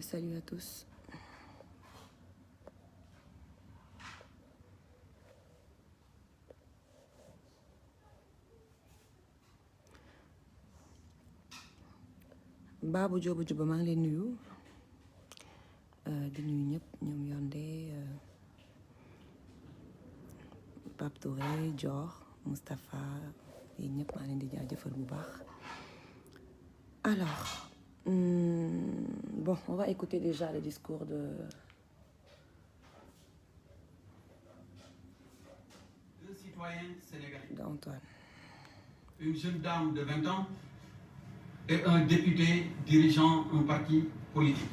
Salut à tous. Babou Diop Diop maa ngi leen nuyu di nuyu ñëpp ñoom Yondé Pape Touré Dior Moustapha yi ñëpp maa leen di jaajëfal bu baax. Alors bon, on va écouter déjà le discours citoyen sénégalais d'Antoine. Une jeune dame de 20 ans et un député dirigeant un parti politique.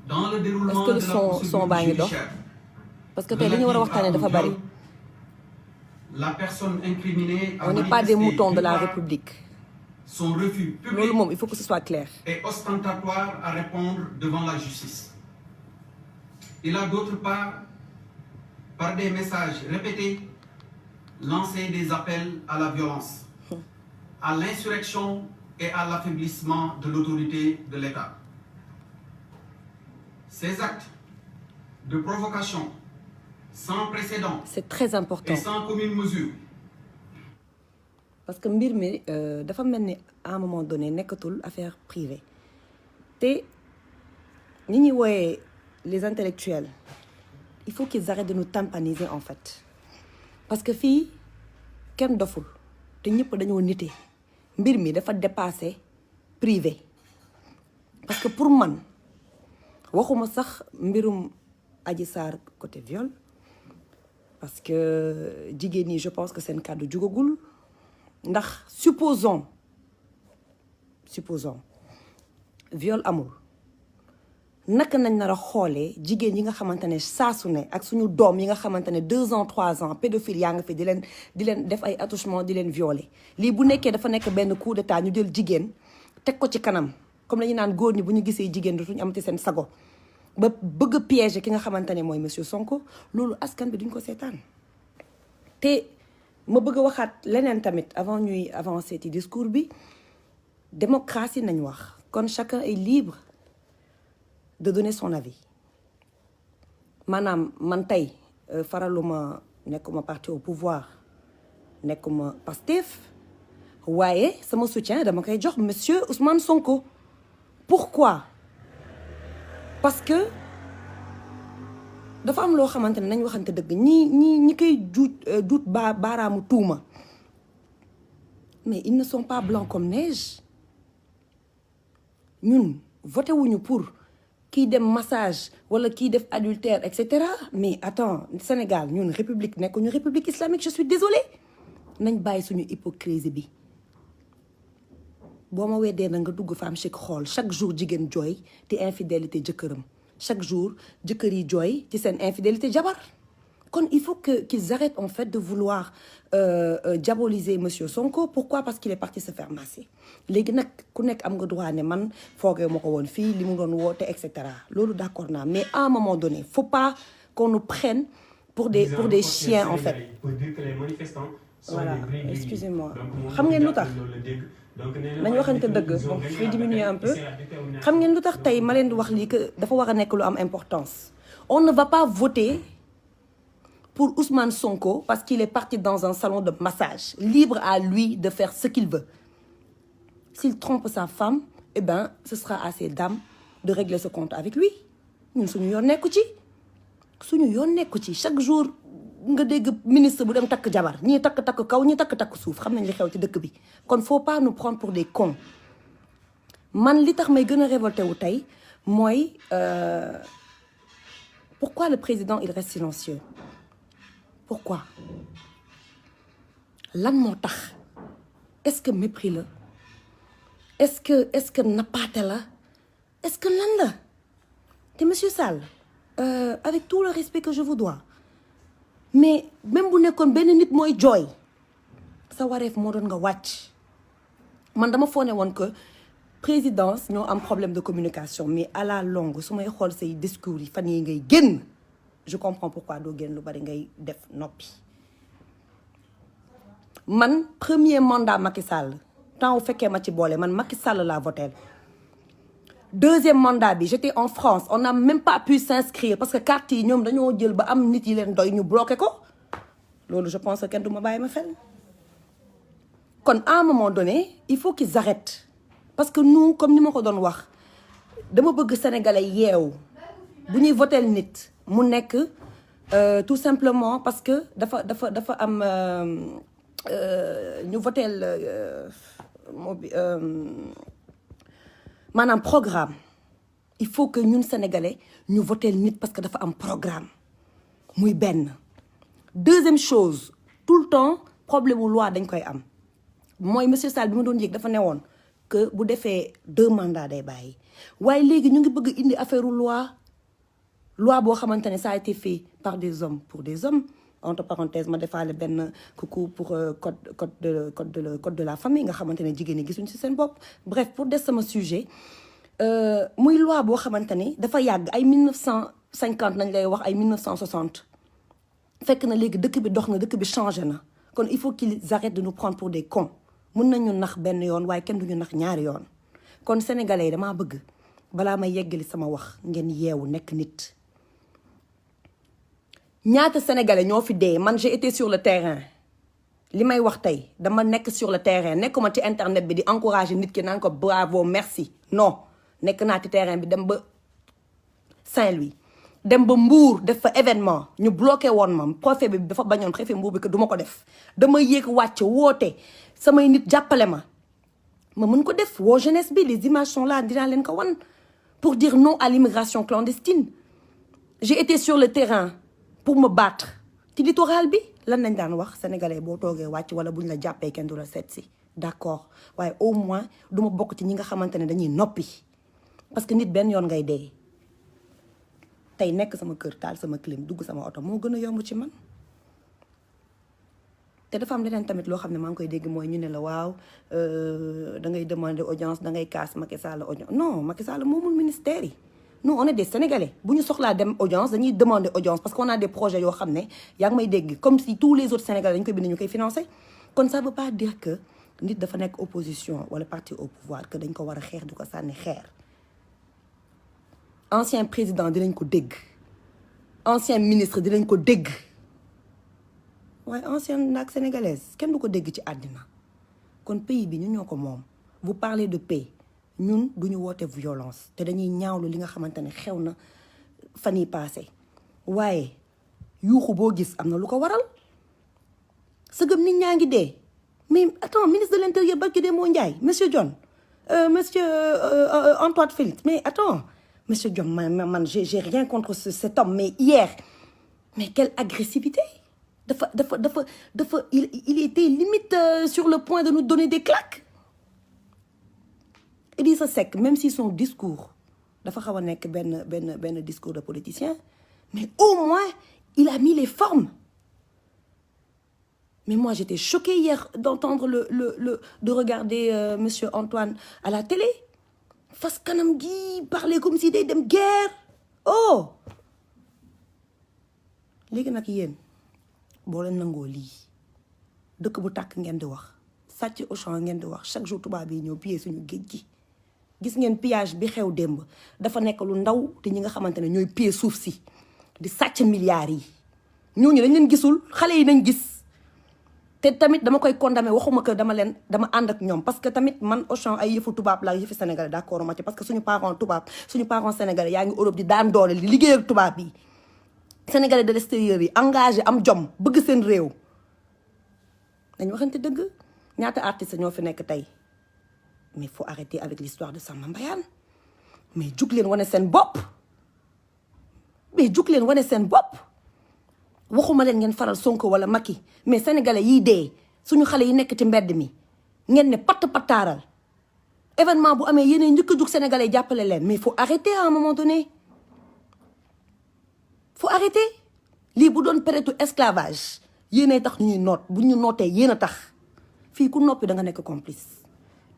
Dans le déroulement de la procédure judiciaire, parce que tey li ñu war a waxtaanee dafa bari. La personne incriminée a on n'est pas des moutons de la République. Son refus public loolu moom il faut que ce soit clair. est ostentatoire à répondre devant la justice. Il a d'autre part, par des messages répétés, lancé des appels à la violence, à l'insurrection et à l'affaiblissement de l'autorité de l'État. Ces actes de provocation sans précédent c'est très important et sans commune mesure. Parce que mbir mi dafa mel ni à un moment donné nekkatul affaire privée te ñi ñuy wooyee les intellectuels il faut qu'ils arrêtent de nous tympaniser en fait parce que fii kenn doful te ñëpp dañoo nite mbir mi dafa dépassé privé parce que pour man waxuma sax mbirum Adji Sarr côté viol parce que jigéen ñi je pense que seen kàddu jugagul ndax supposons viol amul naka nañ nar a xoolee jigéen yi nga xamante ne saasu ne ak suñu doom yi nga xamante ne 2 ans 3 ans pédophile yaa nga fi di leen def ay attouchement di leen violer lii bu nekkee dafa nekk benn coup d'état ñu jël jigéen teg ko ci kanam comme la ñu naan góor ñi bu ñu gisee jigéen dootuñu amati seen sago ba bëgg a piéger ki nga xamante ne mooy monsieur Sonko loolu askan bi duñ ko seetaan te ma bëgg a waxaat leneen tamit avant ñuy avancer ci discours bi démocratie nañ wax kon chacun est libre de donner son avis maanaam man tey faraluma nekkuma parti au pouvoir nekkuma Pastef waaye sama soutien dama koy jox monsieur Ousmane Sonko. Pourquoi? Parce que dafa am loo xamante ne nañ waxante dëgg ñi koy duut baaraamu tuuma mais ils ne sont pas blancs comme neige ñun voté wuñu pour kii dem massage wala kii def adultère et cetera mais attends Sénégal ñun république nekkuñu république islamique je suis désolée nañ bàyyi suñu hypocrisie bi boo ma weddee na nga dugg Femme Chic xool chaque jour jigéen jooy te infidélité jëkkëram chaque jour jëkkër yi jooy ci seen infidélité jabar kon il faut qu'ils arrêtent en fait de vouloir diaboliser monsieur Sonko. Pourquoi? Parce qu'il est parti se faire masser léegi nag ku nekk am nga droit ne man foogee ma ko woon fii li mu doon woote et cetera loolu d'accord naa mais à un moment donné faut pas qu'on nous prenne pour des chiens en fait. Voilà, excusez-moi xam ngeen lu tax nañ waxante dëgg bon je vais diminuer un peu xam ngeen lu tax tey ma leen di wax lii que dafa war a nekk lu am importance. On ne va pas voter pour Ousmane Sonko parce qu'il est parti dans un salon de massage. Libre à lui de faire ce qu'il veut. S'il trompe sa femme, eh ben, ce sera à ces dames de régler ce compte avec lui. ñun suñu yoon nekku ci chaque jour nga dégg ministre bu dem takk jabar ñii takk kaw ñii takk suuf xam nañ li xew ci dëkk bi kon faut pas nous prendre pour des cons. Man li tax may gën a révolté wu tey mooy pourquoi le président il reste silencieux. Pourquoi? Lan moo tax? Est-ce que mépris la? Est-ce que nappaate la? Est-ce que lan la? te monsieur Sall avec tout le respect que je vous dois mais même bu nekkoon benn nit mooy jooy sa wareef moo doon nga wàcc man dama foone woon que présidence ñoo am problème de communication mais à la longue su may xool say discours yi fan yi ngay génn je comprends pourquoi doo génn lu bari ngay def noppi. Man premier mandat Macky Sall temps wu fekkee ma ci boole man Macky Sall laa voté deuxième mandat bi j'étais en France on n'a même pas pu s'inscrire parce que carte yi ñoom dañoo jël ba am nit yi leen doy ñu bloqué ko loolu je pense que kenn du ma bàyyi ma fel kon à un moment donné il faut qu'ils arrêtent parce que nous comme ni ma ko doon wax dama bëgg sénégalais yeewu bu ñuy votel nit mu nekk tout simplement parce que dafa am ñu votel maanaam programme il faut que ñun sénégalais ñu votel nit parce que dafa am programme muy benn deuxième chose tout le temps problème mu loi dañ koy am mooy monsieur Sall bi ma doon yëg dafa newoon que bu defee 2 mandats day bàyyi waaye léegi ñu ngi bëgg indi affaire loi boo xamante ne ça a été fait par des hommes pour des hommes entre parenthèses ma defaale benn coucou pour code de la famille nga xamante ne jigéen ñi gisuñ ci seen bopp bref pour des sama sujet muy loi boo xamante ne dafa yàgg ay 1950 nañ lay wax ay 1960 fekk na léegi dëkk bi dox na dëkk bi changé na kon il faut qu'ils arrêtent de nous prendre pour des cons mun nañu nax benn yoon waaye kenn duñu nax ñaari yoon kon sénégalais yi damaa bëgg balaa may yeggali sama wax ngeen yeewu nekk nit ñaata sénégalais ñoo fi dee man j'ai été sur le terrain li may wax tey dama nekk sur le terrain nekkuma ci internet bi di encourager nit ki naan ko bravo merci non nekk naa ci terrain bi dem ba Saint-Louis dem ba Mbour def fa événement ñu bloqué woon ma préfet bi dafa bañoon préfet Mbour bi que du ma ko def dama yéeg wàcc woote samay nit jàppale ma mën ko def woo jeunesse bi les images sont là dinaa leen ko wan pour dire non à l'immigration clandestine j'ai été sur le terrain pour me battre ci littoral bi lan nañ daan wax sénégalais boo toogee wàcc wala buñ la jàppee kenn du la seet si d'accord waaye au moins du ma bokk ci ñi nga xamante ne dañuy noppi parce que nit benn yoon ngay dee tey nekk sama kër taal sama clim dugg sama oto moo gën a yomb ci man te dafa am leneen tamit loo xam ne maa ngi koy dégg mooy ñu ne la waaw da ngay demander audience da ngay kaas Macky Sall audience non Macky Sall moomul ministère yi nous on est des sénégalais bu ñu soxlaa dem audience dañuy demander audience parce qu'on a des projets yoo xam ne yaa ngi may dégg comme si tous les autres sénégalais dañu koy bind ñu koy financer kon ça veut pas dire que nit dafa nekk opposition wala parti au pouvoir que dañ ko war a xeex di ko sànni xeer ancien président dinañ ko dégg ancien ministre dinañ ko dégg waaye ancienne naag sénégalaise kenn du ko dégg ci àddina kon pays bi ñun ñoo ko moom vous parlez de paix ñun duñu woote violence te dañuy ñaawlu li nga xamante ne xew na fan yi passé waaye yuuxu boo gis am na lu ko waral sëgëm nit ñaa ngi dee mais attends ministre de l'intérieur barki dee moo Ndiaye monsieur John monsieur Antoine Félix mais attends monsieur John man j'ai rien contre cet homme mais hier mais quelle agressivité il était limite sur le point de nous donner des claques. Idrissa Seck même si son discours dafa xaw a nekk benn discours de politicien mais au moins il a mis les formes mais moi j'étais choquée hier d'entendre de regarder monsieur Antoine à la télé fas kanam gi parler comme si day dem guerre oh léegi nag yéen boo leen nangoo lii dëkk bu tàkk ngeen di wax sàcc Auchan ngeen di wax chaque jour tubaab yi ñëw piller suñu géej gi gis ngeen pillage bi xew démb dafa nekk lu ndaw te ñi nga xamante ne ñooy piller suuf si di sàcc milliards yi ñooñu dañ leen gisul xale yi nañ gis te tamit dama koy condamné waxuma que dama ànd ak ñoom parce que tamit man Auchan ay yëfu tubaab la yëfu sénégalais d'accord ma ci parce que suñu parents tubaab suñu parents sénégalais yaa ngi Europe di daan doole di liggéey ak tubaab yi sénégalais de l'extérieur yi engagé am jom bëgg seen réew dañ waxante dëgg ñaata artistes ñoo fi nekk tey mais faut arrêter avec l'histoire de Samba Mbayaan mais jug leen wane seen bopp waxuma leen ngeen faral Sonko wala Macky mais sénégalais yiy dee suñu xale yi nekk ci mbedd mi ngeen ne pataaral événement bu amee yéen njëkk a jug sénégalais jàppale leen mais faut arrêter à un moment donné faut arrêter lii bu doon période esclavage yéenay tax ñuy noot bu ñu nootee yéen a tax fii ku noppi da nga nekk complice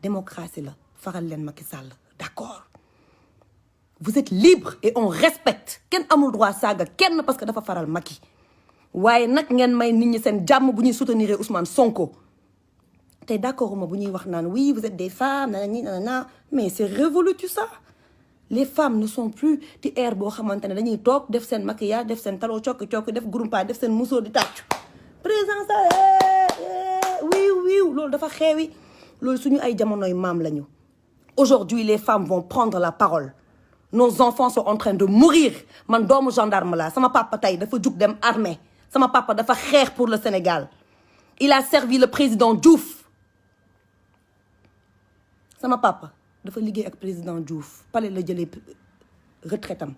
démocratie la faral leen Macky Sall d'accord vous êtes libre et on respecte kenn amul droit saaga kenn parce que dafa faral Macky waaye nag ngeen may nit ñi seen jàmm bu ñuy soutenir Ousmane Sonko te d'accord ma bu ñuy wax naan oui vous êtes des femmes nanani nanana mais c'est révolu tout ça les femmes ne sont plus ci air boo xamante ne dañuy toog def seen maquillage def seen taloo cokki def groupage def seen muso di tàccu président ça wiiw loolu dafa xeewi loolu suñu ay jamonoy maam lañu. Aujourd'hui les femmes vont prendre la parole. Nos enfants sont en train de mourir man doomu gendarme la sama papa tey dafa jug dem armée sama papa dafa xeex pour le Sénégal il a servi le président Diouf sama papa dafa liggéey ak président Diouf pale la jëlee retraitam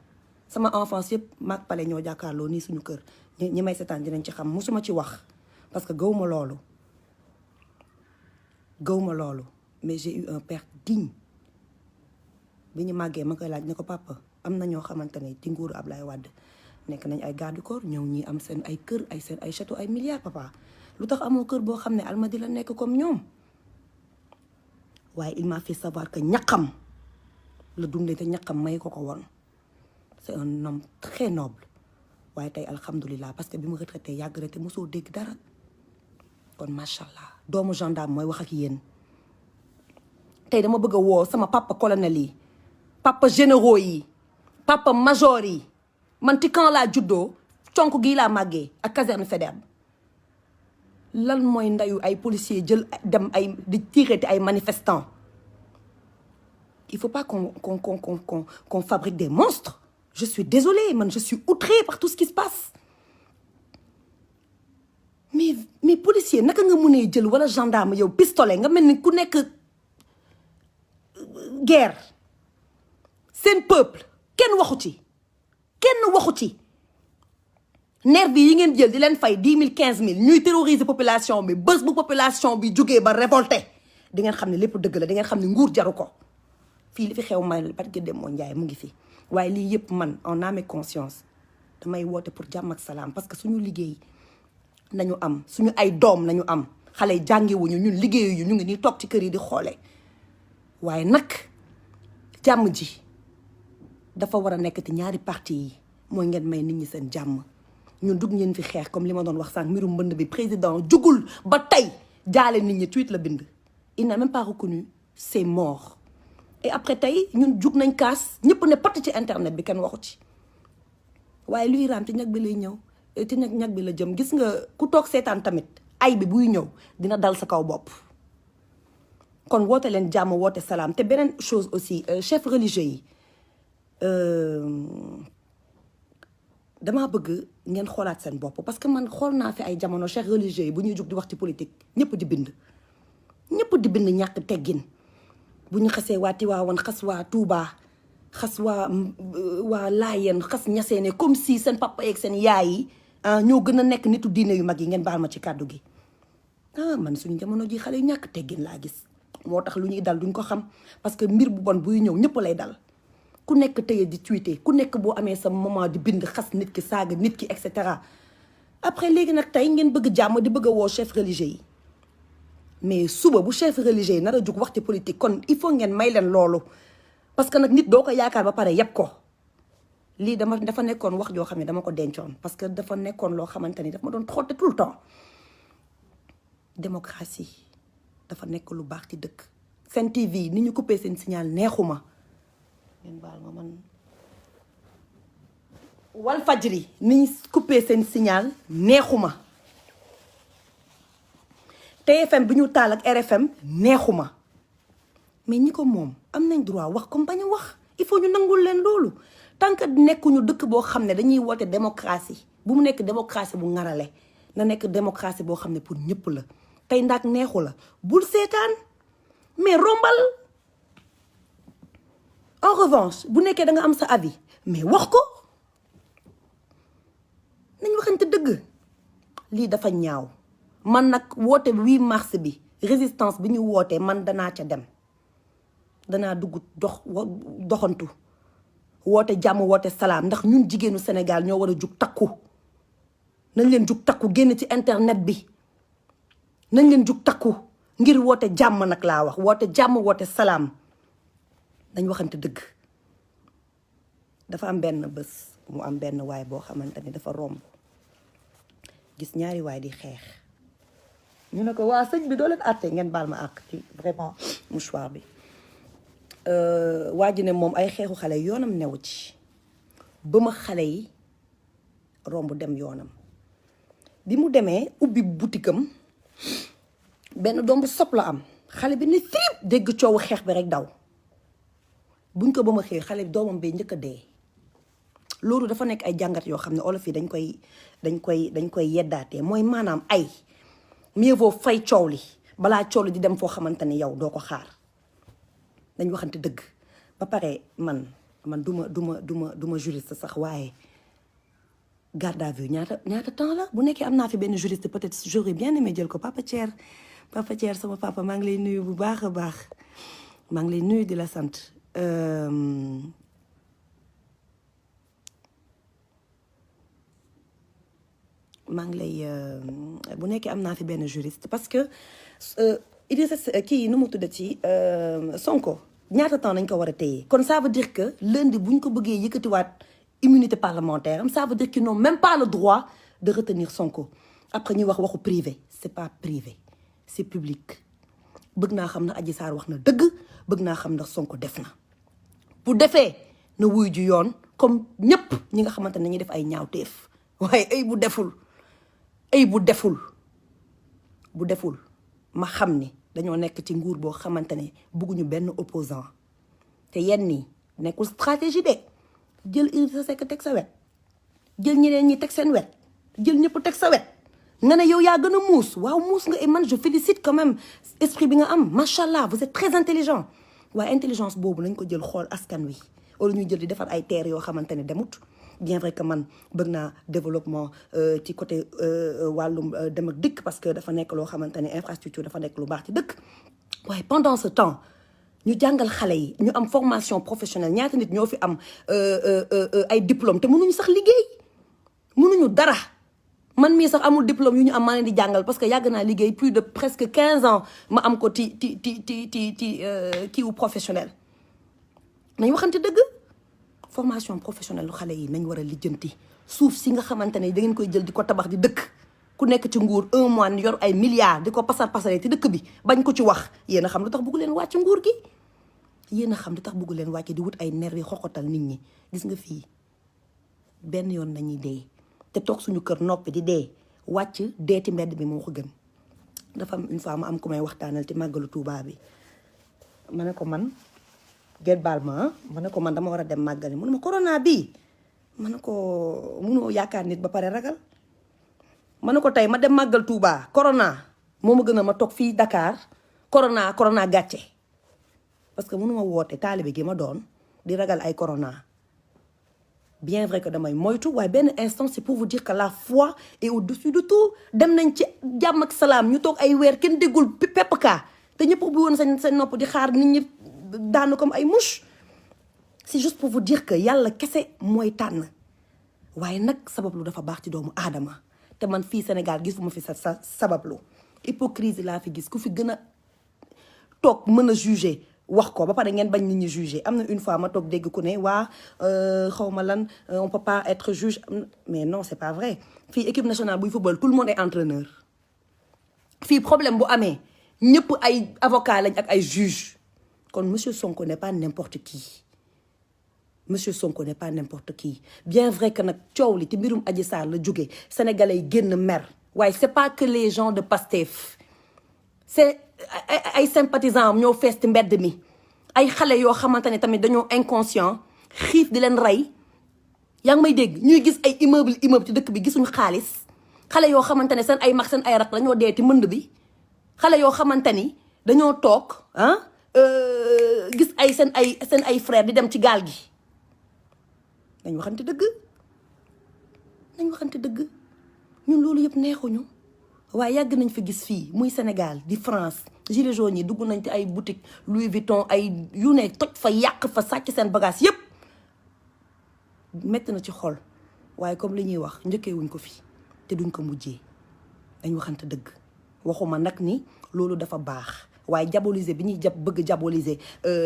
sama enfance yëpp maag pale ñoo jàkkaarloo nii suñu kër ñi may seetaan dinañ ci xam musuma ci wax parce que gawma loolu mais j'ai eu un père digne bi ñu màggee ma koy laaj ne ko papa am na ñoo xamante ne ci nguuru Ablaye Wade nekk nañ ay garde corps ñëw ñi am seen ay kër ay château ay milliards papa lu tax amoo kër boo xam ne Almadies la nekk comme ñoom waaye il m'a fait savoir que ñaqam la dundee te ñaqam may ko woon c'est un homme très noble waaye tey alhamdulilah parce que bi mu retraité yàgg na te mosoo dégg dara kon macha allah doomu gendarme mooy wax ak yéen tey dama bëgg a woo sama papa colonel yi papa généraux yi papa major yi man ci camp laa juddoo conk gii laa màggee ak caserne Faidherbe lan mooy ndayu ay policiers jël dem ay di tirer ay manifestants il faut pas qu'on fabrique des monstres je suis désolée man je suis outrée par tout ce qui se passe mais policier naka nga mënee jël wala gendarme yow pistolet nga mel ni ku nekk guerre seen peuple kenn waxu ci nervi yi ngeen jël di leen fay 10 000 15 000 ñuy terroriser population bi bés bu population bi jógee ba révolté di ngeen xam ne lépp dëgg la di ngeen xam ne nguur jaru ko fii li fi xew may parce que dem moo njaay mu ngi fi waaye lii yëpp man en âme et conscience damay woote pour jàmm ak salaam parce que suñu liggéey nañu am suñu ay doom nañu am xale yi jàngiwuñu ñun liggéeyuñu ñu ngi nii toog ci kër yi di xoole waaye nag jàmm ji dafa war a nekk ci ñaari parti yi mooy ngeen may nit ñi seen jàmm ñun dugg ngeen fi xeex comme li ma doon wax sànq mbirum mbënd bi président jugul ba tey jaale nit ñi tweet la bind il n'a même pas reconnu c'est mort et après tey ñun jug nañ kaas ñëpp ne patt ci internet bi kenn waxu ci waaye luy raam ci ñag bi lay ñëw ci ñag bi la jëm gis nga ku toog seetaan tamit ay bi buy ñëw dina dal sa kaw bopp kon woote leen jàmm woote salaam te beneen chose aussi chef religieux yi damaa bëgg ngeen xoolaat seen bopp parce que man xool naa fi ay jamono chef religieux yi bu ñuy jug di wax ci politique ñëpp di bind ñàkk teggin bu ñu xasee waa Tiwaawan xas waa Tuubaa xas waa Laayeen xas Ñaseene comme si seen papa yeeg seen yaay yi ñoo gën a nekk nitu diine yu mag yi ngeen baal ma ci kàddu gi man suñu jamono ji xale yu ñàkk teggin laa gis moo tax lu ñuy dal duñ ko xam parce que mbir bu bon buy ñëw ñëpp lay dal ku nekk tëye di tweeter ku nekk boo amee sa moment di bind xas nit ki saaga nit ki et cetera après léegi nag tey ngeen bëgg jàmm di bëgg a woo chef religieux yi mais suba bu chef religieux yi nar a jug waxti politique kon il faut ngeen may leen loolu parce que nag nit doo ko yaakaar ba pare yëpp ko lii dafa nekkoon wax joo xam ne dama ko dencoon parce que dafa nekkoon loo xamante ni daf ma doon trotter tout le temps démocratie dafa nekk lu baax ci dëkk Sen TV ni ñu coupé seen signal neexuma ngeen baal ma man Walfadjri ni ñu coupé seen signal neexuma TFM bi ñu taal ak RFM neexuma mais ñi ko moom am nañ droit wax comme bañ a wax il faut ñu nangul leen loolu tant que nekkuñu dëkk boo xam ne dañuy woote démocratie bu mu nekk démocratie bu ngarale na nekk démocratie boo xam ne pour ñëpp la tey ndax neexu la bul seetaan mais rombal en revanche bu nekkee da nga am sa avis mais wax ko nañ waxante dëgg lii dafa ñaaw man nag woote 8 mars bi résistance bi ñu wootee man danaa ca dem danaa dugg doxantu woote jàmm woote salaam ndax ñun jigéenu Sénégal ñoo war a jug takku nañ leen jug takku génn ci internet bi nañ leen jug takku ngir woote jàmm nag laa wax woote jàmm woote salaam dañ waxante dëgg dafa am benn bés mu am benn waay boo xamante ni dafa romb gis ñaari waay di xeex ñu ne ko waa sëñ bi doo leen àtte ngeen baal ma àq ci vraiment mouchoir bi waa ji ne moom ay xeexu xale yoonam newu ci ba ma xale yi romb dem yoonam bi mu demee ubbi butikam benn doom bu sob la am xale bi ne firib dégg coowu xeex bi rek daw buñ ko ba ma xëy xale bi doomam bee njëkk a dee loolu dafa nekk ay jàngat yoo xam ne olof yi dañ koy yeddaatee mooy maanaam ay mieux vaut fay coow li balaa coow li di dem foo xamante ne yow doo ko xaar dañ waxante dëgg ba pare man duma juriste sax waaye garde à vue ñaata temps la bu nekkee am naa fi benn juriste peut-être j'aurais bien aimé jël ko Papa Thier sama papa maa ngi lay nuyu bu baax a baax maa ngi lay nuyu di la sant maa ngi lay bu nekkee am naa fi benn juriste parce que Idrissa kii nu mu tuddati Sonko ñaata temps nañ ko war a téye kon ça veut dire que lundi bu ñu ko bëggee yëkkatiwaat immunité parlementaire am ça veut dire qu'ils n'ont même pas le droit de retenir Sonko après ñuy wax waxu privé c'est pas privé c'est public bëgg naa xam na Adji Sarr wax na dëgg bëgg naa xam ndax Sonko def na bu defee na wuy ju yoon comme ñëpp ñi nga xamante ne ñuy def ay ñaawteef waaye ay bu deful ma xam ni dañoo nekk ci nguur boo xamante ne bëgguñu benn opposant te yenn nii nekkul stratégie de jël Idrissa Seck teg sa wet jël ñeneen ñi teg seen wet jël ñëpp teg sa wet nga ne yow yaa gën a muus waaw muus nga et man je félicite quand même esprit bi nga am macha allah vous êtes très intelligent waaye intelligence boobu nañ ko jël xool askan wi wala ñuy jël di defar ay terres yoo xamante ne demut bien vrai que man bëgg naa développement ci côté wàllum dem ak dikk parce que dafa nekk loo xamante ne infrastructure dafa nekk lu baax ci dëkk waaye pendant ce temps ñu jàngal xale yi ñu am formation professionnelle ñaata nit ñoo fi am ay diplôme te mënuñu sax liggéey mënuñu dara man mii sax amul diplôme yu ñu am maa leen di jàngal parce que yàgg naa liggéey plus de presque 15 ans ma am ko ci kiiwu professionnel nañ waxante dëgg formation professionnelle lu xale yi nañ war a lijjanti suuf si nga xamante ne da ngeen koy jël di ko tabax di dëkk ku nekk ci nguur un mois yor ay milliards di ko pasaree ci dëkk bi bañ ko ci wax yéen a xam lu tax bëggu leen wàcc nguur gi yéen a xam lu tax bëggu leen wàcc di wut ay nervi xoxotal nit ñi gis nga fii benn yoon nañuy dee te toog suñu kër noppi di dee wàcc deeti mbedd bi moo ko gën dafa am une fois ma am ku may waxtaanal ci màggalu Tuubaa bi ma ne ko man gét baal ma ne ko man dama war a dem màggali mu ne ma corona bii ma ne ko munoo yaakaar nit ba pare ragal ma ne ko tey ma dem màggal Touba corona moo ma gën a ma toog fii Dakar corona gàcce parce que mënuma woote taalibe gi ma doon di ragal ay corona bien vrai que damay moytu waaye benn instant c'est pour vous dire que la foi est au-dessus de tout dem nañ ci jàmm ak salaam ñu toog ay weer kenn déggul pepp kaa te ñëpp ubbi woon seen nopp di xaar nit ñi daanu comme ay mouche c'est juste pour vous dire que yàlla kese mooy tànn waaye nag sabablu dafa baax ci doomu aadama te man fii Sénégal gisuma fi sa sabablu hypocrisie laa fi gis ku fi gën a toog mën a juger wax ko ba pare ngeen bañ nit ñi juger am na une fois ma toog dégg ku ne waa xaw ma lan on peut pas être juge mais non c'est pas vrai fii équipe nationale buy football tout le monde est entraîneur fii problème bu amee ñëpp ay avocat lañ ak ay juge kon monsieur Sonko n'est pas n'importe qui monsieur Sonko n'est pas n'importe qui bien vrai que nag coow li ci mbirum Adji Sarr la jóge sénégalais yi génn mer waaye c'est pas que les gens de Pastef c'est ay sympathisants am ñoo fees ci mbedd mi ay xale yoo xamante ne tamit dañoo inconscient xiif di leen rey yaa ngi may dégg ñuy gis ay immeuble ci dëkk bi gisuñu xaalis xale yoo xamante ne seen ay mag seen ay rak dañoo dee ci mënd bi xale yoo xamante ni dañoo toog gis seen ay frère di dem ci gaal gi nañ waxante dëgg ñun loolu yëpp neexuñu waaye yàgg nañ fi gis fii muy Sénégal di France gilets jaunes yi dugg nañ ci ay boutique Louis Vuitton ay yu ne toj fa yàq fa sàcc seen bagage yëpp metti na ci xol waaye comme li ñuy wax njëkkee wuñ ko fi te duñ ko mujjee dañ waxante dëgg waxuma nag ni loolu dafa baax waaye diaboliser bi ñuy bëgg diaboliser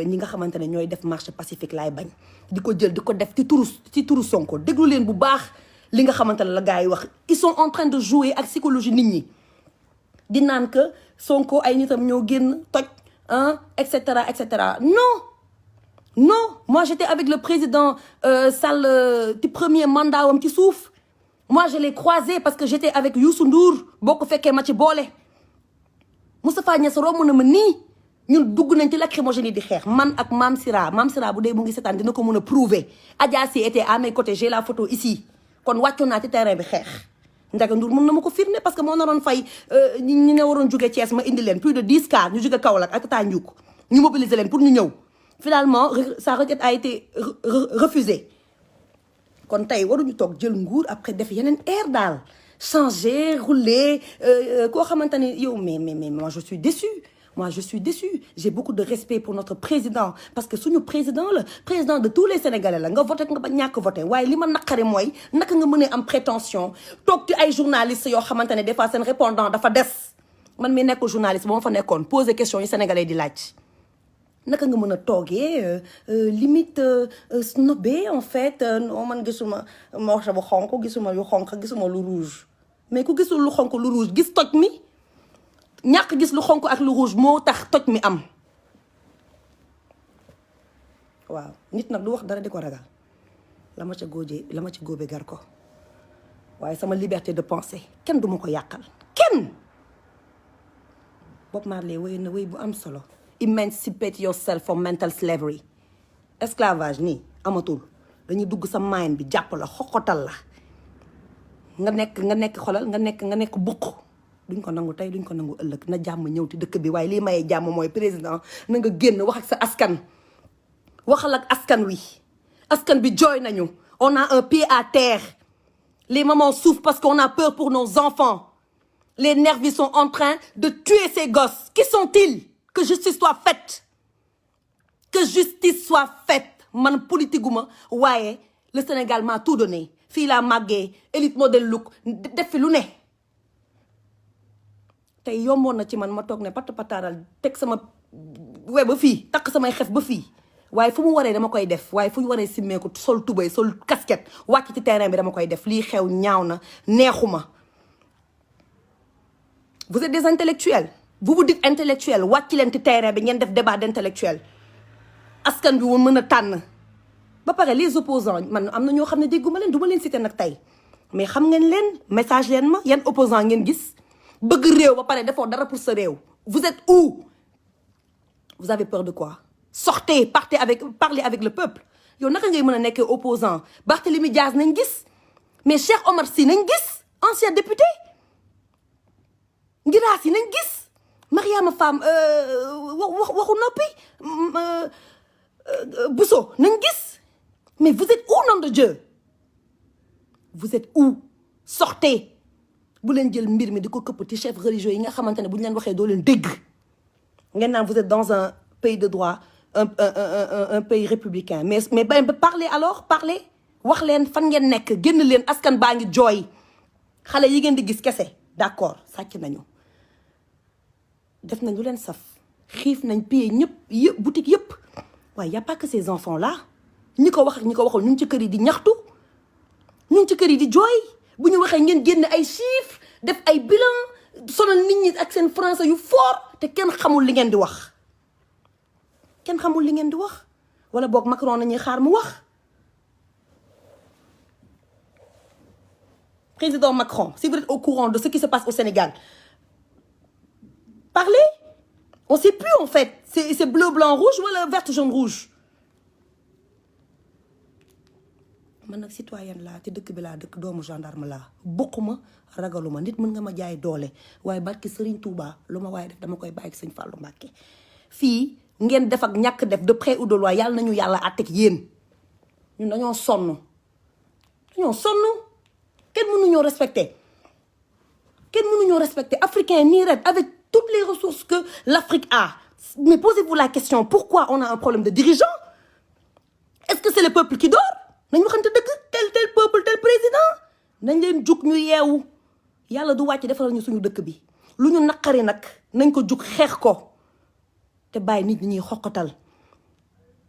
ñi nga xamante ne ñooy def marche pacifique laay bañ di ko jël di ko def ci turu Sonko déglu leen bu baax li nga xamante ne la gars yi wax ils sont en train de jouer ak psychologie nit ñi di naan que Sonko ay nitam ñoo génn toj et cetera non non moi j'étais avec le président Sall ci premier mandat wam ci suuf moi je l'ai croisé parce que j'étais avec Youssou Ndour boo ko fekkee ma ci boole Moustapha Niasse romb na ma nii ñun dugg nañ ci lacrymogène yi di xeex man ak Mame Sira bu dee mu ngi seetaan dina ko mën a prouver Adja Sy était à mes côtés j'ai la photo ici kon wàccoon naa ci terrain bi xeex Ndiaga Ndour mën na ma ko firnde parce que moo naroon fay ñi ne waroon jóge Thiès ma indi leen plus de 10 cas ñu jóge Kaolack ak Tata Ndiouk ñu mobiliser leen pour ñu ñëw finalement sa requête a été refusée kon tey waruñu toog jël nguur après def yeneen air daal changer rouler koo xamante ne yow mais moi je suis déçue j'ai beaucoup de respect pour notre président parce que suñu président la président de tous les Sénégalais la nga voté nga ba ñàkk voté waaye li ma naqari mooy naka nga mën a am prétention toog ci ay journalistes yoo xamante ne des fois seen répondant dafa des man mi nekk journaliste ba ma fa nekkoon poser question yi Sénégalais di laaj naka nga mën a toogee limite snobé en fait non man gisuma morceau bu xonk gisuma yu xonk gisuma lu rouge mais ku gisul lu xonk lu rouge gis toj mi ñàkk gis lu xonk ak lu rouge moo tax toj mi am waaw nit nag du wax dara di ko ragal la ma ca góobee gar ko waaye sama liberté de penser kenn du ma ko yàqal kenn Bob Marley wéy na wéy bu am solo emancipate yourself from mental slavery esclavage nii amatul dañuy dugg sa mind bi jàpp la xoxotal la nga nekk xolal nga nekk bukk duñ ko nangu tey duñ ko nangu ëllëg na jàmm ñëw ci dëkk bi waaye lii mayee jàmm mooy président na nga génn wax ak sa askan waxal ak askan wi askan bi jooy nañu on a un pied à terre les mamans souffrent parce qu'on a peur pour nos enfants les nervis sont en train de tuer ces gosses qui sont-ils que justice soit faite man politique gu ma waaye le Sénégal m'a tout donné fii laa màggee élite modèle look def fi lu ne tey yomboon na ci man ma toog ne patt pataaral teg sama we ba fii takk samay xef ba fii waaye fu mu waree dama koy def waaye fu ñu waree simmeeku sol tubay sol casquette wàcc ci terrain bi dama koy def lii xew ñaaw na neexuma vous êtes des intellectuels vous vous dites intellectuel wàcc leen ci terrain bi ngeen def débat d'intellectuel askan bi woon mën a tànn ba pare les opposants man am na ñoo xam ne dégguma leen du ma leen cité nag tey mais xam ngeen leen message leen ma yan opposant ngeen gis bëgg réew ba pare defoo dara pour sa réew vous êtes où vous avez peur de quoi sortez parlez avec le peuple yow naka ngay mën a nekkee opposant Barthélémy Diaz nañ gis mais Cheikh Omar Sy nañ gis ancien député Ngiraas yi nañ gis Mariama Fam waxu noppi Bousso nañ gis mais vous êtes où nom de Dieu vous êtes où sortez bu leen jël mbir mi di ko këpp ci chef religieux yi nga xamante ne bu ñu leen waxee doo leen dégg ngeen naan vous êtes dans un pays de droit un pays républicain mais parlez alors parlez wax leen fan ngeen nekk génn leen askan baa ngi jooy xale yi ngeen di gis kese d'accord sàcc nañu def nañ lu leen saf xiif nañ payé ñëpp boutique yëpp waaye y a pas que ces enfants là ñi ko wax ak ñi ko waxul ñu ngi ci kër yi di ñaxtu ñu ngi ci kër yi di jooy bu ñu waxee ngeen génn ay chiffres def ay bilan sonal nit ñi ak seen français yu fort te kenn xamul li ngeen di wax wala boog Macron nañuy xaar mu wax président Macron si vous êtes au courant de ce qui se passe au Sénégal parlez on sait plus en fait c'est bleu blanc rouge wala vert jaune rouge man nag citoyenne laa te dëkk bi laa dëkk doomu gendarme laa bokkuma ragaluma nit mën nga ma jaay doole waaye barki Serigne Touba lu ma waaye def dama koy bàyyi ak Sëñ Fallou Mbacké fii ngeen def ak ñàkk def de près ou de loin yàlla nañu yàlla àtteeg yéen ñun dañoo sonn kenn mënuñoo respecté africain nii ret avec toutes les ressources que l'Afrique a mais posez-vous la question pourquoi on a un problème de dirigeants est-ce que c'est le peuple qui dort nañ waxante dëgg tel peuple tel président nañ leen jug ñu yeewu yàlla du wàcc defaral ñu suñu dëkk bi lu ñu naqari nag nañ ko jug xeex ko te bàyyi nit ñi ñuy xoqatal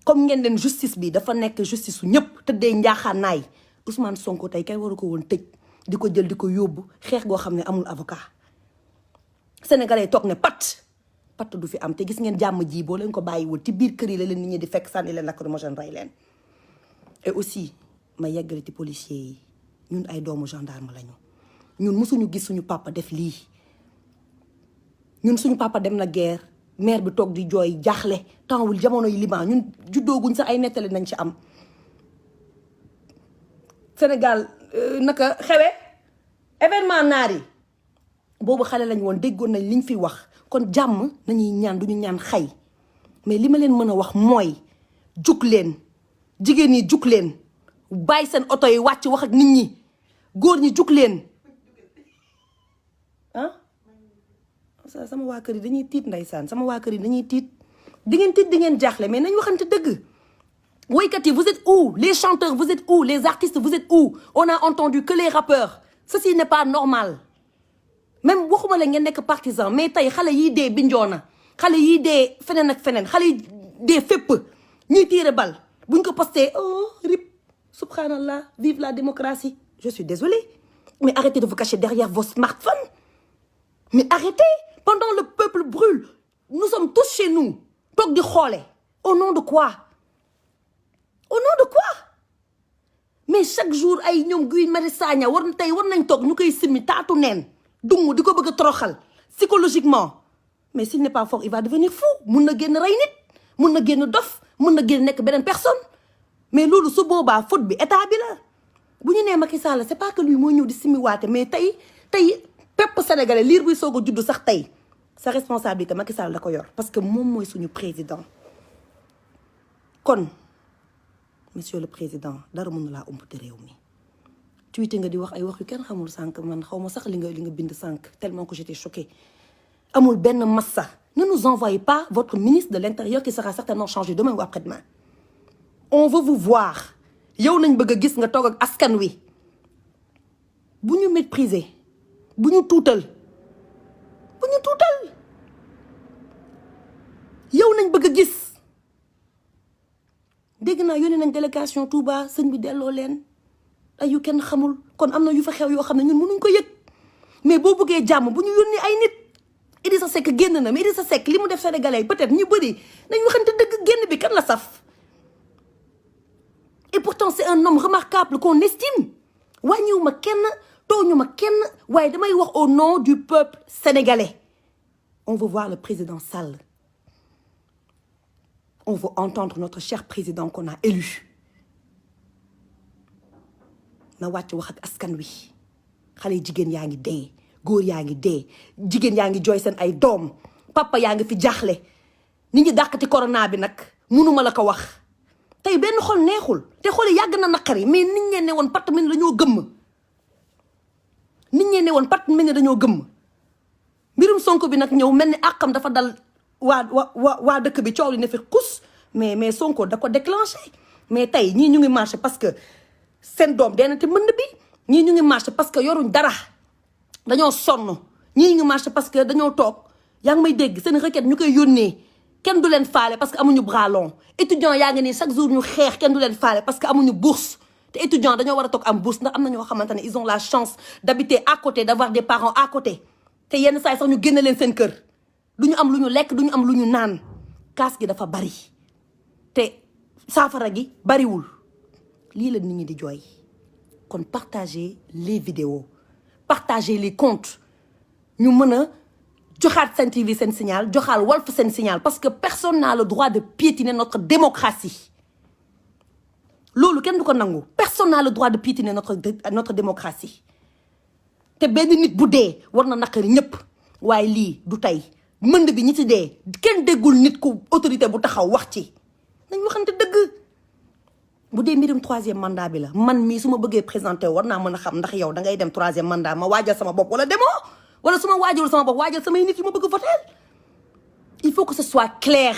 comme ngeen leen justice bi dafa nekk justice su ñëpp tëddee njaaxaanaay Ousmane Sonko tey kenn waru ko woon tëj di ko jël di ko yóbbu xeex goo xam ne amul avocat sénégalais toog ne pat patt du fi am te gis ngeen jàmm ji boo leen ko bàyyiwul ci biir kër yi la leen nit ñi di fekk sànni leen lacrymogène rey leen. et aussi ma yeggale ci policiers yi ñun ay doomu gendarme lañu ñun mësuñu gis suñu papa def lii ñun suñu papa dem na guerre maire bi toog di jooy jaaxle tempswul jamono yi Liban ñun juddooguñ sax ay nettali nañ ci am. Sénégal naka xewe événement naar yi boobu xale lañ woon déggoon nañ liñ fi wax kon jàmm nañuy ñaan duñu ñaan xay mais li ma leen mën a wax mooy jug leen jigéen ñi jug leen bàyyi seen oto yi wàcc wax ak nit ñi góor ñi jug leen ah sama waa kër yi dañuy tiit ndeysaan sama waa kër yi dañuy tiit di ngeen tiit di ngeen jaaxle mais nañ waxante dëgg. woykat yi vous êtes où? Les chanteurs vous êtes où? Les artistes vous êtes où? On a entendu que les rappeurs. Ceci n'est pas normal. Même waxuma la ngeen nekk partisan mais tey xale yii dee Bignona xale yii dee feneen ak feneen xale yi dee fépp ñuy tiire bal buñ ko posté oh rip subhanallah vive la démocratie. Je suis désolée mais arrêtez de vous cacher derrière vos smartphones mais arrêtez. Pendant le peuple brûle nous sommes tous chez nous toog di xoole au nom de quoi? Au nom de quoi? Mais chaque jour ay ñoom Guy Marius Sagna war nañ toog ñu koy simmi taatu neen dungu di ko bëgg a toroxal psychologiquement mais s'il n'est pas fort il va devenir fou mun na génn rey nit mun na génn dof mun na génn nekk beneen personne mais loolu su boobaa faute bi état bi la bu ñu nee Macky Sall c'est pas que lui moo ñëw di simmi waate mais tey pépp sénégalais liir buy soog a juddu sax tey sa responsabilité Macky Sall da ko yor parce que moom mooy suñu président kon monsieur le président dara mën na laa umpute réew mi tuuti nga di wax ay wax yu kenn xamul sànq man xaw ma sax li nga bind sànq tellement que j'étais choquée amul benn massa. Ne nous envoyez pas votre ministre de l'Intérieur qui sera certainement changé demain ou après-demain. On veut vous voir yow nañ bëgg a gis nga toog ak askan wi bu ñu mépriser bu ñu tuutal yow nañ bëgg a gis. dégg naa yónnee nañ délégation Touba sëñ bi delloo leen ay yu kenn xamul kon am na yu fa xew yoo xam ne ñun mënuñ ko yëg mais boo bëggee jàmm bu ñu yónnee ay nit Idrissa Seck génn na mais Idrissa Seck li mu def sénégalais peut-être ñu bëri nañ waxante dëgg génn bi kan la saf. Et pourtant c'est un homme remarquable qu'on estime wàññiwuma kenn tooñuma kenn waaye damay wax au nom du peuple sénégalais. On veut voir le président Sall. On veut entendre notre cher président qu'on a élu. na wàcc wax ak askan wi xale jigéen yaa ngi dee góor yaa ngi dee jigéen yaa ngi jooy seen ay doom papa yaa ngi fi jaaxle nit ñi dàqati corona bi nag mënuma la ko wax tey benn xol neexul te xol yi yàgg na naqari mais nit ñee ne woon patt mel ni dañoo gëmm mbirum Sonko bi nag ñëw mel ni àqam dafa dal waa dëkk bi coow li ne fi xus mais Sonko da ko déclenché mais tey ñii ñu ngi marché parce que seen doom dee na te mbënd bi ñii ñu ngi marché parce que yoruñ dara dañoo sonn ñii ñu ngi marché parce que dañoo toog yaa ngi may dégg seen requête ñu koy yónnee kenn du leen faale parce que amuñu bras long étudiant yaa ngi nii chaque jour ñu xeex kenn du leen faale parce que amuñu bourse te étudiant dañoo war a toog am bourse ndax am na ñoo xamante ne ils ont la chance d'habiter à côté d'avoir des parents à côté te yenn saa yi sax ñu génne leen seen kër du ñu am lu ñu lekk du ñu am lu ñu naan kaas gi dafa bari te saafara gi bariwul lii la nit ñi di jooy kon partagez les vidéos partagez les comptes ñu mën a joxaat Sen TV seen signal joxaal Walf seen signal parce que personne n'a le droit de piétiner notre démocratie loolu kenn du ko nangu personne n'a le droit de piétiner notre démocratie te benn nit bu dee war na naqari ñëpp waaye lii du tey mënd bi ñi ci dee kenn déggul nit ku autorité bu taxaw wax ci nañ waxante dëgg bu dee mbirum 3e mandat bi la man mii su ma bëggee présenté war naa mën a xam ndax yow da ngay dem 3e mandat ma waajal sama bopp wala demoo wala su ma waajalul sama bopp waajal samay nit yu ma bëgg voter il faut que ce soit clair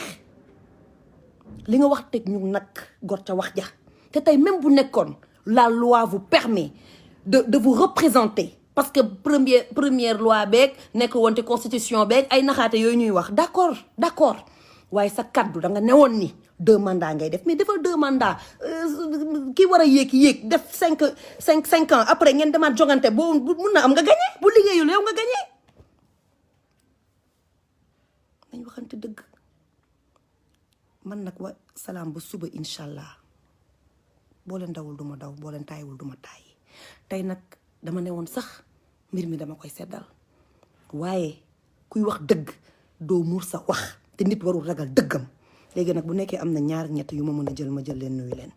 li nga wax teg ñu nag gor ca wax ja te tey même bu nekkoon la loi vous permet de vous représenter parce que première loi beeg nekk woon te constitution beeg ay naxaate yooyu ñuy wax d'accord waaye sa kaddu da nga newoon ni 2 mandats ngay def mais defal 2 mandats ki war a yéeg def 5 ans après ngeen demaat jogante boo mun na am nga gagné bu liggéeyul yow nga gagné. nañ nañ waxante dëgg. man nag wa salaam ba suba incha allah boo leen dawul duma daw boo leen taayiwul duma taayi tey nag dama ne woon sax mbir mi dama koy seddal waaye kuy wax dëgg doo muur sa wax te nit warul ragal dëggam. léegi nag bu nekkee am na ñaar ñett yu ma mën a jël ma jël leen nuyu leen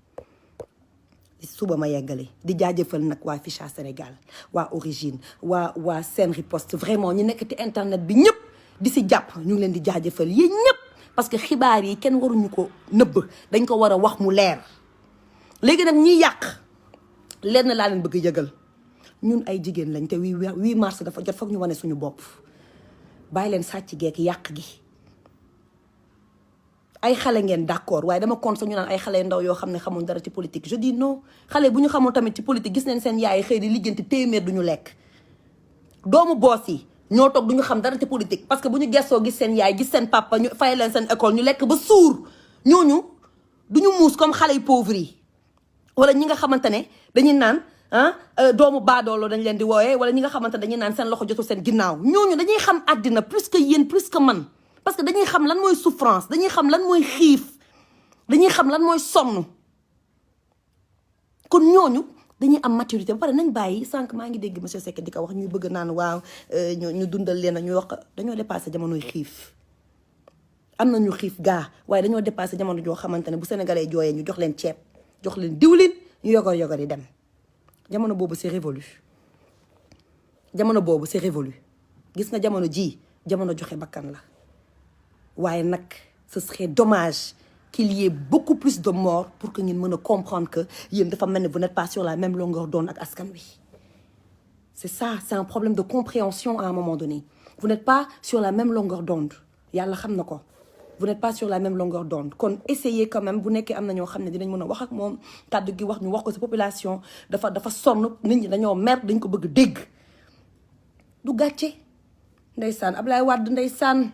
suba ma yeggale di jaajëfal nag waa Ficha Sénégal waa Origine waa Sen Riposte vraiment ñu nekk ci internet bi ñëpp di si jàpp ñu ngi leen di jaajëfal yéen ñëpp parce que xibaar yi kenn waruñu ko nëbb dañ ko war a wax mu leer. léegi nag ñiy yàq lenn laa leen bëgg yëgal ñun ay jigéen lañ te 8 mars dafa jot foog ñu wane suñu bopp bàyyi leen sàcc geek yàq gi. ay xale ngeen d'accord waaye dama kon sax ñu naan ay xale ndaw yoo xam ne xamuñ dara ci politique je dis non xale bu ñu xamul tamit ci politique gis nañ seen yaay xëy di lijjanti téeméer duñu lekk. doomu boos yi ñoo toog duñu xam dara ci politique parce que bu ñu gestoo gis seen yaay gis seen papa ñu fay leen seen école ñu lekk ba suur ñooñu duñu muus comme xale yu pauvre yi. wala ñi nga xamante ne dañuy naan doomu baadoolo dañ leen di wooyee wala ñi nga xamante ne dañuy naan seen loxo jotul seen ginnaaw ñooñu dañuy xam àddina plus que yéen plus que man. parce que dañuy xam lan mooy souffrance dañuy xam lan mooy xiif dañuy xam lan mooy sonn kon ñooñu dañuy am maturité ba pare nañ bàyyi sànq maa ngi dégg monsieur Seck di ko wax ñuy bëgg naan waaw ñu dundal leen ñuy wax dañoo dépassé jamonoy xiif. am na ñu xiif gaa waaye dañoo dépassé jamono joo xamante ne bu sénégalais jooyee ñu jox leen ceeb jox leen diwlin ñu yogar yi dem jamono boobu c'est révolu jamono boobu c'est révolu gis nga jamono ji jamono joxe bakkan la. waaye nag ce serait dommage qu'il y ait beaucoup plus de morts pour que ngeen mën a comprendre que yéen dafa mel ne vous n'êtes pas sur la même longueur d'onde ak askan wi. c'est ça c'est un problème de compréhension à un moment donné vous n'êtes pas sur la même longueur d'onde yàlla xam na ko vous n'êtes pas sur la même longueur d'onde kon essayez quand même bu nekkee am na ñoo xam ne dinañ mën a wax ak moom kàddu gi wax ñu wax ko ci population dafa sonn nit ñi dañoo mer dañ ko bëgg dégg du gàcce ndeysaan Ablaye Wade ndeysaan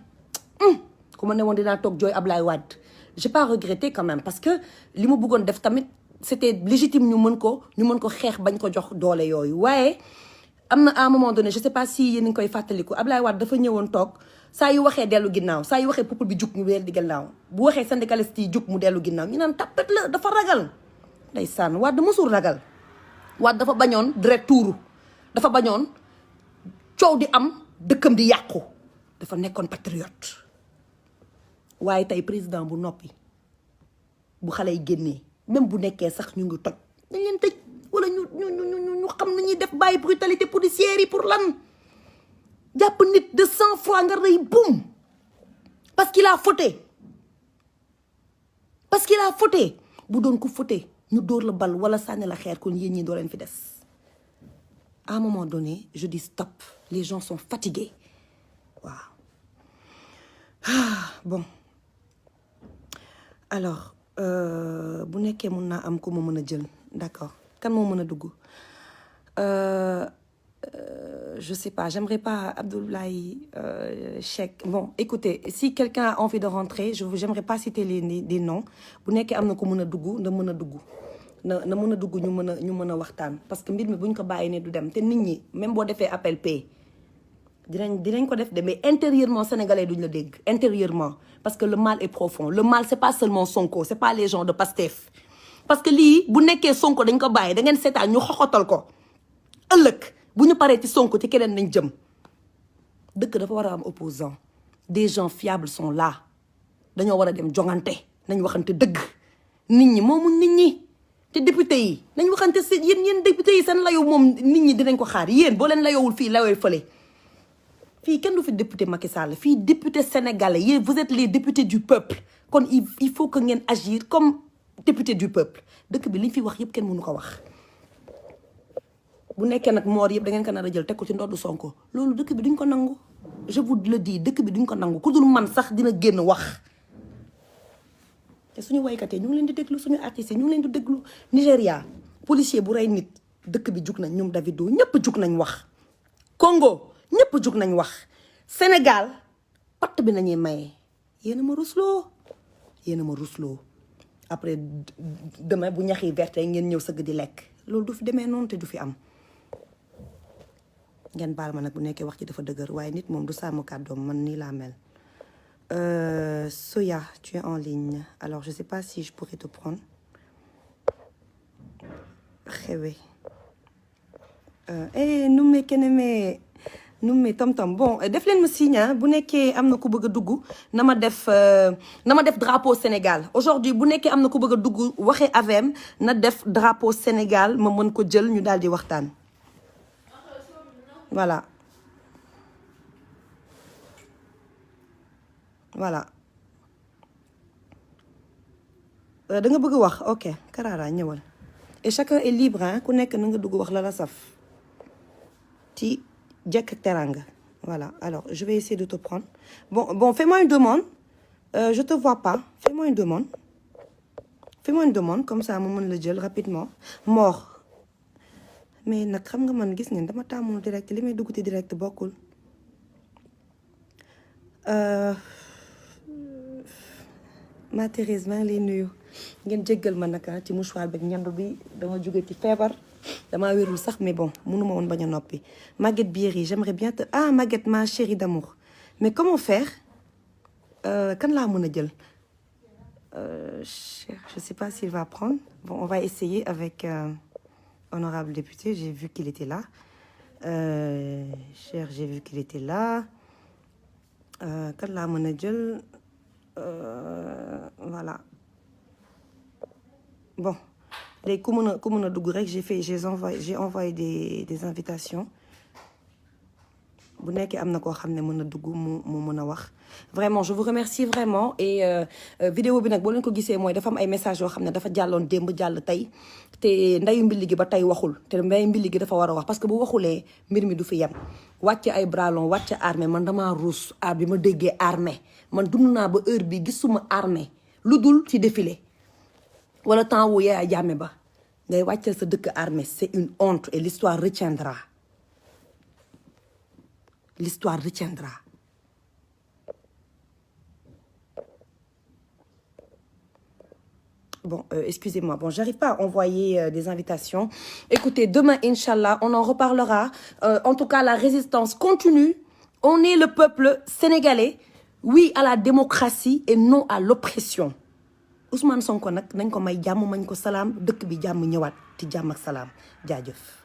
ku ma ne woon dinaa toog jooy Ablaye Wade j'ai pas regretté quand même parce que li mu bëggoon def tamit c'était légitime ñu mën ko xeex bañ ko jox doole yooyu waaye am na à un moment donné je sais pas si yéen a ngi koy fàttaliku Ablaye Wade dafa ñëwoon toog saa yu waxee dellu ginnaaw saa yu waxee peuple bi jug ñu weer di ginnaaw bu waxee syndicaliste yi jug mu dellu ginnaaw ñu naan tapet la dafa ragal ndeysaan Wade mosul ragal Wade dafa bañoon deret tuuru dafa bañoon coow di am dëkkam di yàqu dafa nekkoon patriote waaye tey président bu noppi bu xale yi génnee même bu nekkee sax ñu ngi toj dañ leen tëj wala ñu xam nañuy def bàyyi brutalité policière yi pour lan jàpp nit de 100 fois nga rëy boum parce qu'il a fauté bu doon ko fauté ñu dóor la bal wala sànni la xeer kon yéen ñi doo leen fi des à un moment donné je dis stop les gens sont fatigués waaw bon alors bu nekkee mun naa am ku ma mën a jël d'accord kan moo mën a dugg je sais pas j'aimerais pas Abdoulaye Cheikh bon écoutez si quelqu'un a envie de rentrer j'aimerais pas citer des noms bu nekkee am na ko mën a dugg na mën a dugg na mën a dugg ñu mën a waxtaan parce que mbir mi buñ ko bàyyi ne du dem te nit ñi même boo defee appel pay dinañ ko def de mais intérieurement sénégalais duñ la dégg intérieurement parce que le mal est profond le mal c'est pas seulement Sonko c'est pas les gens de Pastef parce que lii bu nekkee Sonko dañ ko bàyyi da ngeen seetaan ñu xoxotal ko ëllëg bu ñu paree ci Sonko ci keneen nañ jëm dëkk dafa war a am opposant des gens fiables sont là dañoo war a dem jongante nañ waxante dëgg nit ñi moomu nit ñi te député yi nañ waxante si yéen député yi seen layow moom nit ñi dinañ ko xaar yéen boo leen layowul fii layooy fële fii kenn du fi député Macky Sall fii député sénégalais yéen vous êtes les députés du peuple kon il faut que ngeen agir comme député du peuple dëkk bi liñ fi wax yëpp kenn mënu ko wax bu nekkee nag moor yëpp da ngeen ko nar a jël teg ko ci ndoddu Sonko loolu dëkk bi duñ ko nangu je vous le dis dëkk bi duñ ko nangu ku dul man sax dina génn wax te suñu waykat yi ñu ngi leen di déglu suñu artistes yi ñu ngi leen di déglu Nigéria policier bu rey nit dëkk bi jug nañ ñoom Davido ñëpp jug nañ wax Congo ñëpp jug nañ wax Sénégal patt bi nañuy maye yéen a ma rusloo après demain bu ñax yi verte ngeen ñëw sëgg di lekk loolu du fi demee noonu te du fi am ngeen baal ma nag bu nekkee wax ci dafa dëgër waaye nit moom du sàmm kàddoom man nii laa mel Soya, tu es en ligne. Alors, je ne sais pas si je pourrais te prendre. Xewe. Numme keneme. Numme tam-tam. Bon, def leen ma signe, bu nekkee am na ku bëgg a dugg na ma def drapeau Sénégal. Aujourd'hui, bu nekkee am na ku bëgg a dugg waxe avem na def drapeau Sénégal ma mën ko jël ñu daal di waxtaan. Voilà. Voilà. Da nga bëgg wax ok Karara ñëwal. Et chacun est libre hein ku nekk na nga dugg wax la la saf ci jekk ak teranga. Voilà, alors je vais essayer de te prendre. Bon, fais-moi une demande. Je te vois pas. Fais-moi une demande. Fais-moi une demande comme ça ma mën la jël rapidement. Mort. Mais nag xam nga man gis ngeen dama tàmmul direct li may dugg ci direct bokkul. Ma Thérèse maa ngi lay nuyu. Ngeen jéggal ma nag ci mouchoir bi ñandu bi dama jóge ci feebar dama wérul sax mais bon mënuma woon bañ a noppi. Maguette Biéry j'aimerais bien te Maguette ma chérie d'amour mais comment faire kan laa mën a jël je sais pas s'il va prendre. Bon on va essayer avec honorable député, j'ai vu qu'il était là. J'ai vu qu'il était là. Kan laa mën a jël voilà. Bon léegi ku mën a dugg rek j'ai envoyé des invitations bu nekkee am na koo xam ne mën a dugg mu mën a wax. Vraiment je vous remercie vraiment et vidéo bi nag boo leen ko gisee mooy dafa am ay messages yoo xam ne dafa jàlloon démb jàll tey te ndayu mbilli gi ba tey waxul te ndayu mbilli gi dafa war a wax parce que bu waxulee mbir mi du fi yem. wàcce ay bralon wàcce armée man damaa ruus bi ma déggee armée man dund naa ba heure bi gisuma armée lu dul ci défilé wala temps wu Yaya Jammeh ba ngay wàccal sa dëkk armée c'est une honte et l'histoire retiendra. L'histoire retiendra. Bon, excusez-moi. Bon, j'arrive pas à envoyer des invitations. Écoutez, demain, Inch'Allah, on en reparlera. En tout cas, la résistance continue. On est le peuple sénégalais. Oui à la démocratie et non à l'oppression. Ousmane Sonko nag nañ ko may jàmm mañ ko salaam dëkk bi jàmm ñëwaat ci jàmm ak salaam jaajëf.